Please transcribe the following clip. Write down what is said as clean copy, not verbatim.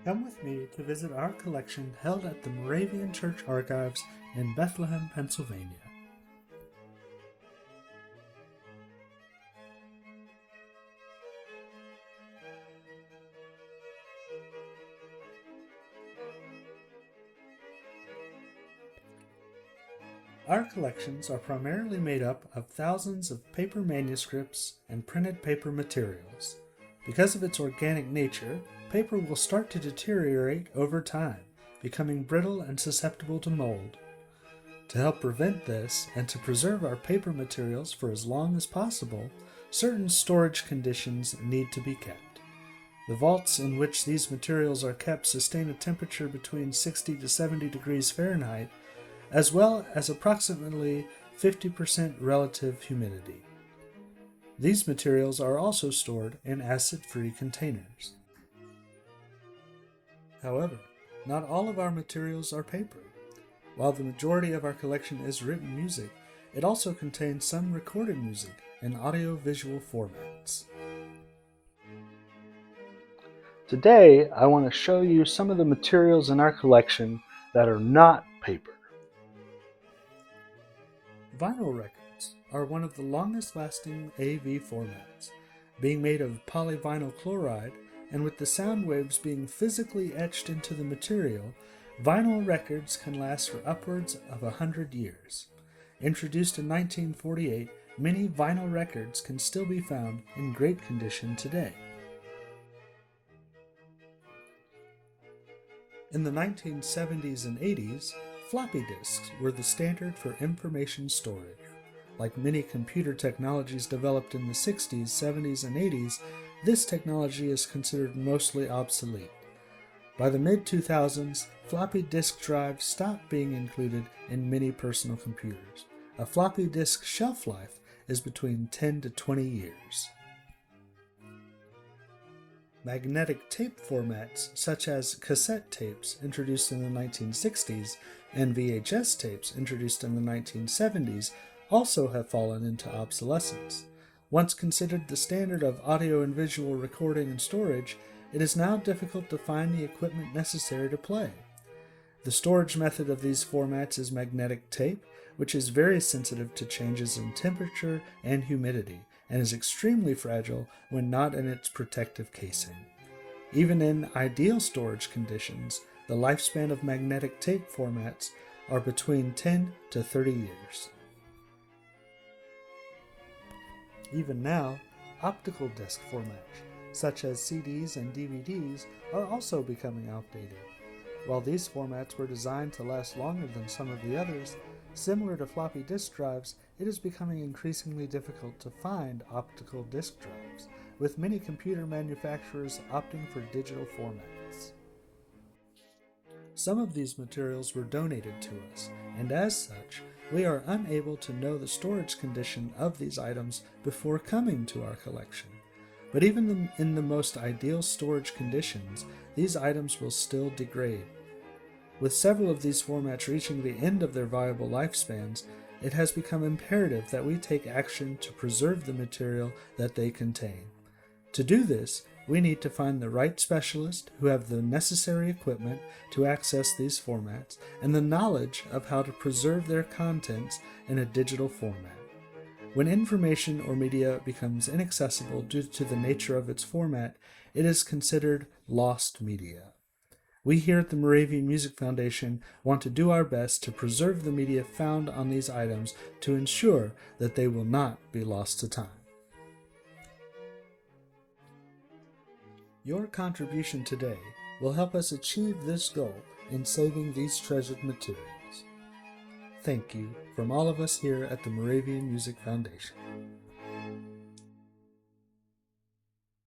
Come with me to visit our collection held at the Moravian Church Archives in Bethlehem, Pennsylvania. Our collections are primarily made up of thousands of paper manuscripts and printed paper materials. Because of its organic nature, paper will start to deteriorate over time, becoming brittle and susceptible to mold. To help prevent this and to preserve our paper materials for as long as possible, certain storage conditions need to be kept. The vaults in which these materials are kept sustain a temperature between 60 to 70 degrees Fahrenheit, as well as approximately 50% relative humidity. These materials are also stored in acid-free containers. However, not all of our materials are paper. While the majority of our collection is written music, it also contains some recorded music in audio-visual formats. Today, I want to show you some of the materials in our collection that are not paper. Vinyl records are one of the longest-lasting AV formats, being made of polyvinyl chloride, and with the sound waves being physically etched into the material, vinyl records can last for upwards of 100 years. Introduced in 1948, many vinyl records can still be found in great condition today. In the 1970s and 80s, floppy disks were the standard for information storage. Like many computer technologies developed in the 60s, 70s, and 80s, this technology is considered mostly obsolete. By the mid-2000s, floppy disk drives stopped being included in many personal computers. A floppy disk shelf life is between 10 to 20 years. Magnetic tape formats such as cassette tapes introduced in the 1960s and VHS tapes introduced in the 1970s also have fallen into obsolescence. Once considered the standard of audio and visual recording and storage, it is now difficult to find the equipment necessary to play. The storage method of these formats is magnetic tape, which is very sensitive to changes in temperature and humidity, and is extremely fragile when not in its protective casing. Even in ideal storage conditions, the lifespan of magnetic tape formats are between 10 to 30 years. Even now, optical disc formats, such as CDs and DVDs, are also becoming outdated. While these formats were designed to last longer than some of the others, similar to floppy disk drives, it is becoming increasingly difficult to find optical disk drives, with many computer manufacturers opting for digital formats. Some of these materials were donated to us, and as such, we are unable to know the storage condition of these items before coming to our collection. But even in the most ideal storage conditions, these items will still degrade. With several of these formats reaching the end of their viable lifespans, it has become imperative that we take action to preserve the material that they contain. To do this, we need to find the right specialist who have the necessary equipment to access these formats and the knowledge of how to preserve their contents in a digital format. When information or media becomes inaccessible due to the nature of its format, it is considered lost media. We here at the Moravian Music Foundation want to do our best to preserve the media found on these items to ensure that they will not be lost to time. Your contribution today will help us achieve this goal in saving these treasured materials. Thank you from all of us here at the Moravian Music Foundation.